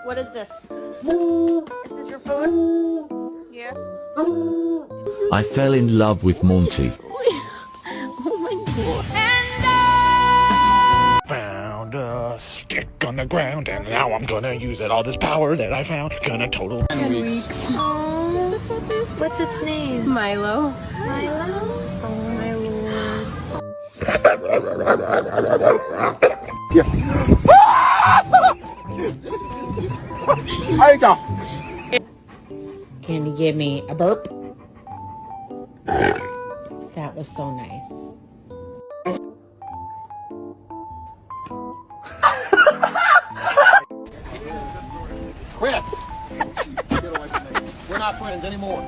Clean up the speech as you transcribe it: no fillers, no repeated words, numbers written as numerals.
What is this? Is this your food? Yeah. I fell in love with Monty. Oh my god. Found a stick on the ground, and now I'm gonna use it. All this power that I found, gonna total 10 weeks. Oh, what's its name? Milo. Milo? Oh my lord. There you go. Can you give me a burp? That was so nice. Quit! We're not friends anymore.